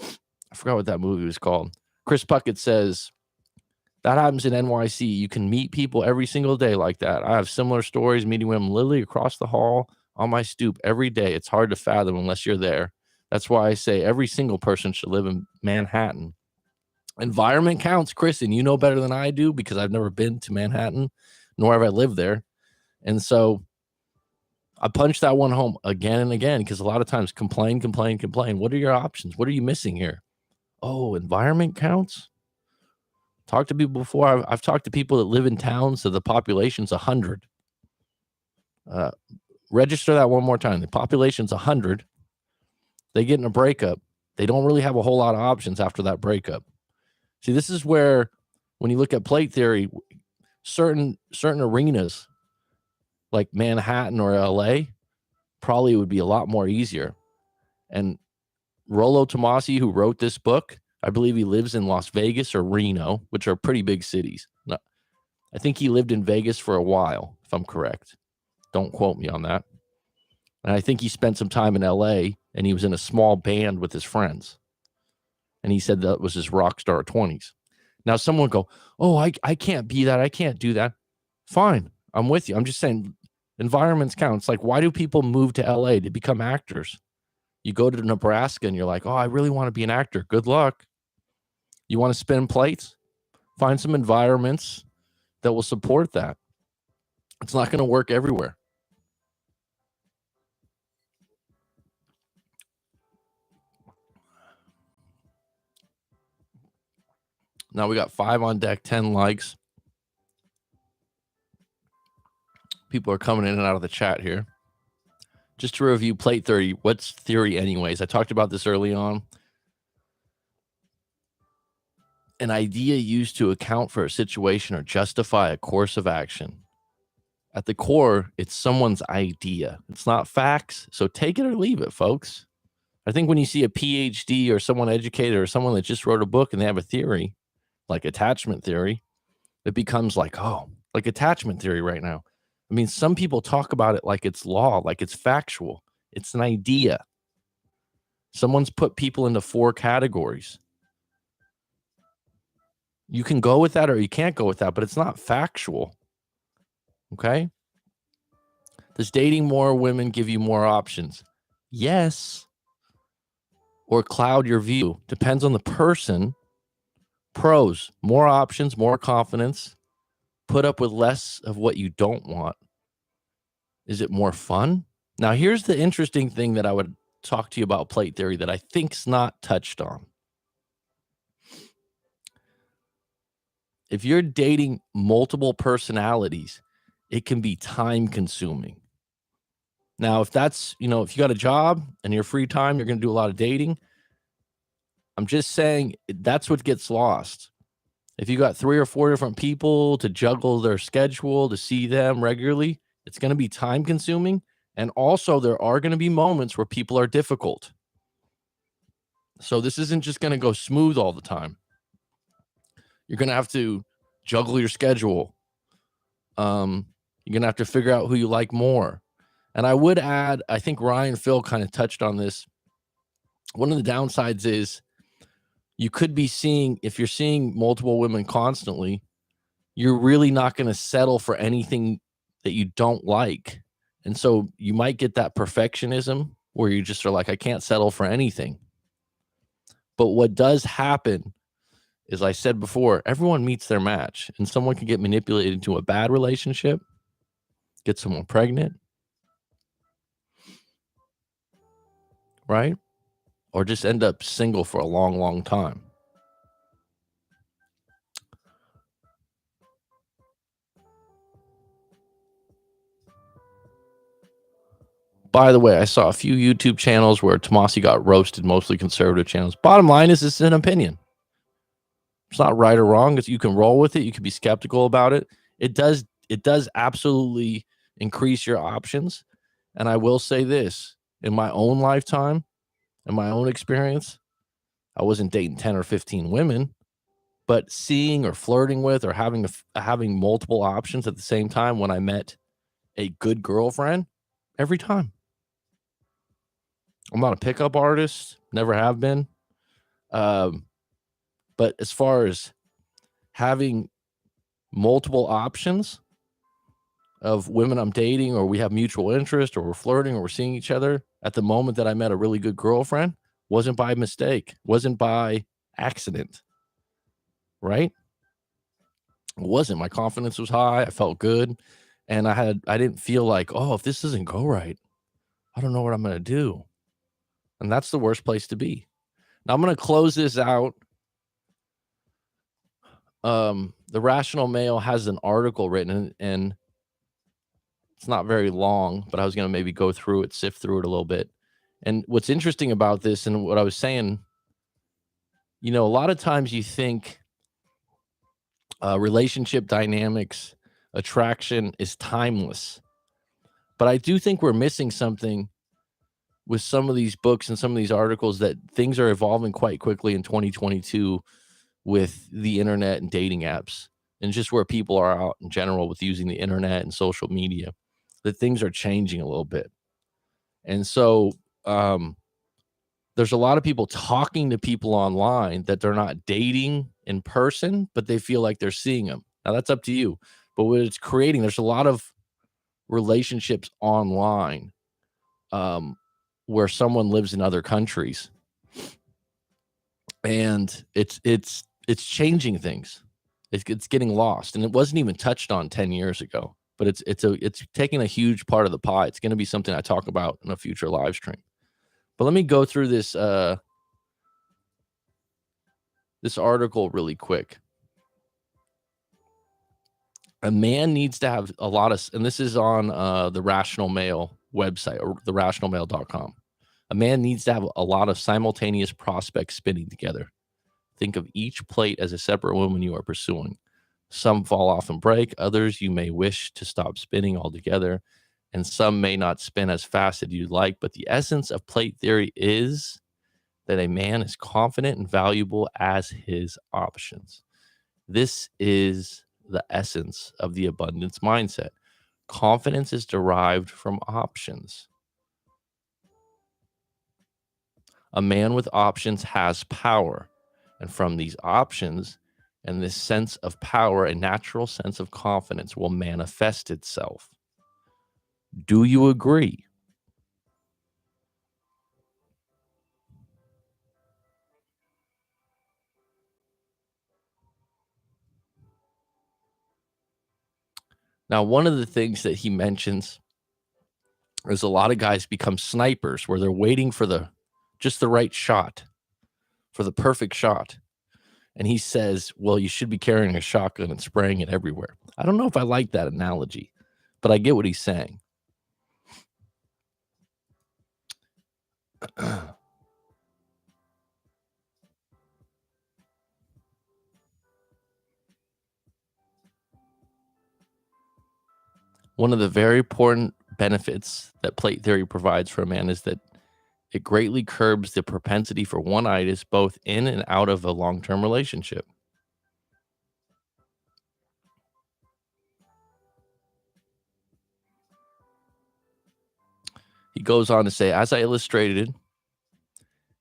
I forgot what that movie was called. Chris Puckett says, that happens in NYC. You can meet people every single day like that. I have similar stories, meeting women literally across the hall on my stoop every day. It's hard to fathom unless you're there. That's why I say every single person should live in Manhattan. Environment counts, Chris, and you know better than I do because I've never been to Manhattan, nor have I lived there. And so I punch that one home again and again because a lot of times complain. What are your options? What are you missing here? Oh, environment counts? Talked to people before. I've talked to people that live in towns that the population's 100. Register that one more time. The population's 100. They get in a breakup. They don't really have a whole lot of options after that breakup. See, this is where, when you look at plate theory, certain arenas like Manhattan or LA probably would be a lot more easier. And Rollo Tomassi, who wrote this book, I believe he lives in Las Vegas or Reno, which are pretty big cities. No, I think he lived in Vegas for a while, if I'm correct. Don't quote me on that. And I think he spent some time in LA and he was in a small band with his friends. And he said that was his rock star 20s. Now, someone would go, oh, I can't be that. I can't do that. Fine. I'm with you. I'm just saying environments count. It's like, why do people move to LA to become actors? You go to Nebraska and you're like, oh, I really want to be an actor. Good luck. You want to spin plates? Find some environments that will support that. It's not going to work everywhere. Now we got 5 on deck, 10 likes. People are coming in and out of the chat here. Just to review plate 30, what's theory anyways? I talked about this early on. An idea used to account for a situation or justify a course of action. At the core, it's someone's idea. It's not facts, so take it or leave it, folks. I think when you see a PhD or someone educated or someone that just wrote a book and they have a theory, like attachment theory, it becomes like, oh, like attachment theory right now. I mean, some people talk about it like it's law, like it's factual. It's an idea. Someone's put people into 4 categories. You can go with that or you can't go with that, but it's not factual. Okay? Does dating more women give you more options? Yes. Or cloud your view. Depends on the person. Pros, more options, more confidence. Put up with less of what you don't want. Is it more fun? Now, here's the interesting thing that I would talk to you about plate theory that I think's not touched on. If you're dating multiple personalities, it can be time consuming. Now, if that's, if you got a job and your free time, you're going to do a lot of dating. I'm just saying that's what gets lost. If you got 3 or 4 different people to juggle their schedule, to see them regularly, it's going to be time consuming. And also there are going to be moments where people are difficult. So this isn't just going to go smooth all the time. You're going to have to juggle your schedule. You're going to have to figure out who you like more. And I would add, I think Ryan Phil kind of touched on this. One of the downsides is you could be seeing, if you're seeing multiple women constantly, you're really not going to settle for anything that you don't like. And so you might get that perfectionism where you just are like, I can't settle for anything. But what does happen is, I said before, everyone meets their match, and someone can get manipulated into a bad relationship, get someone pregnant, right? Or just end up single for a long, long time. By the way, I saw a few YouTube channels where Tomassi got roasted, mostly conservative channels. Bottom line is, this is an opinion. It's not right or wrong. You can roll with it. You can be skeptical about it. It does absolutely increase your options. And I will say this, in my own lifetime, in my own experience, I wasn't dating 10 or 15 women, but seeing or flirting with or having multiple options at the same time when I met a good girlfriend, every time. I'm not a pickup artist, never have been. Um, but as far as having multiple options of women I'm dating, or we have mutual interest, or we're flirting, or we're seeing each other at the moment that I met a really good girlfriend, wasn't by mistake, wasn't by accident, right? It wasn't. My confidence was high. I felt good. And I didn't feel like, oh, if this doesn't go right, I don't know what I'm going to do. And that's the worst place to be. Now I'm going to close this out. The Rational Male has an article written, and it's not very long, but I was going to maybe go through it, sift through it a little bit. And what's interesting about this, and what I was saying, a lot of times you think relationship dynamics, attraction is timeless. But I do think we're missing something with some of these books and some of these articles, that things are evolving quite quickly in 2022 with the internet and dating apps, and just where people are out in general with using the internet and social media, that things are changing a little bit. And so there's a lot of people talking to people online that they're not dating in person, but they feel like they're seeing them. Now that's up to you. But what it's creating, there's a lot of relationships online, where someone lives in other countries, and it's changing things. It's getting lost, and it wasn't even touched on 10 years ago. But it's taking a huge part of the pie. It's going to be something I talk about in a future live stream. But let me go through this this article really quick. A man needs to have a lot of, and this is on the Rational Male website, or therationalmale.com. A man needs to have a lot of simultaneous prospects spinning together. Think of each plate as a separate woman you are pursuing. Some fall off and break, others you may wish to stop spinning altogether, and some may not spin as fast as you'd like. But the essence of plate theory is that a man is confident and valuable as his options. This is the essence of the abundance mindset. Confidence is derived from options. A man with options has power. And from these options and this sense of power, a natural sense of confidence will manifest itself. Do you agree? Now, one of the things that he mentions is a lot of guys become snipers, where they're waiting for just the right shot, for the perfect shot. And he says, well, you should be carrying a shotgun and spraying it everywhere. I don't know if I like that analogy, but I get what he's saying. One of the very important benefits that plate theory provides for a man is that it greatly curbs the propensity for one-itis both in and out of a long-term relationship. He goes on to say, as I illustrated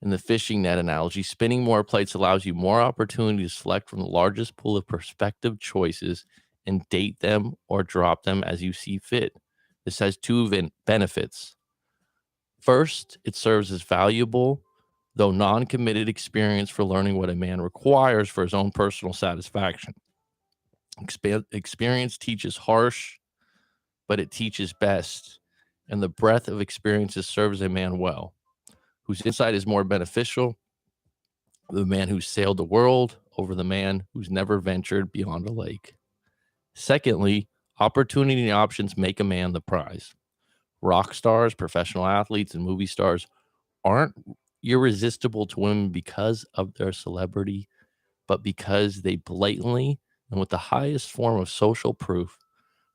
in the fishing net analogy, spinning more plates allows you more opportunity to select from the largest pool of prospective choices and date them or drop them as you see fit. This has two benefits. First, it serves as valuable, though non-committed experience for learning what a man requires for his own personal satisfaction. Experience teaches harsh, but it teaches best, and the breadth of experiences serves a man well. Whose insight is more beneficial? The man who's sailed the world over the man who's never ventured beyond a lake. Secondly, opportunity and options make a man the prize. Rock stars, professional athletes, and movie stars aren't irresistible to women because of their celebrity, but because they blatantly and with the highest form of social proof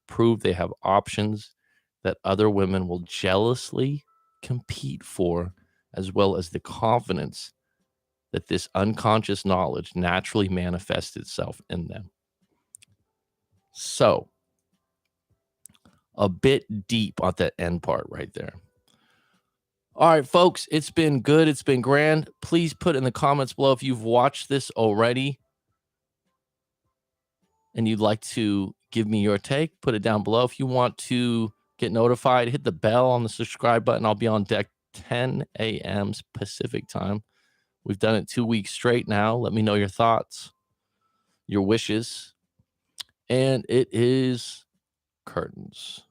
prove they have options that other women will jealously compete for, as well as the confidence that this unconscious knowledge naturally manifests itself in them. So, a bit deep on that end part right there. All right, folks, it's been good. It's been grand. Please put in the comments below if you've watched this already and you'd like to give me your take. Put it down below. If you want to get notified, hit the bell on the subscribe button. I'll be on deck 10 a.m. Pacific time. We've done it 2 weeks straight now. Let me know your thoughts, your wishes. And it is curtains.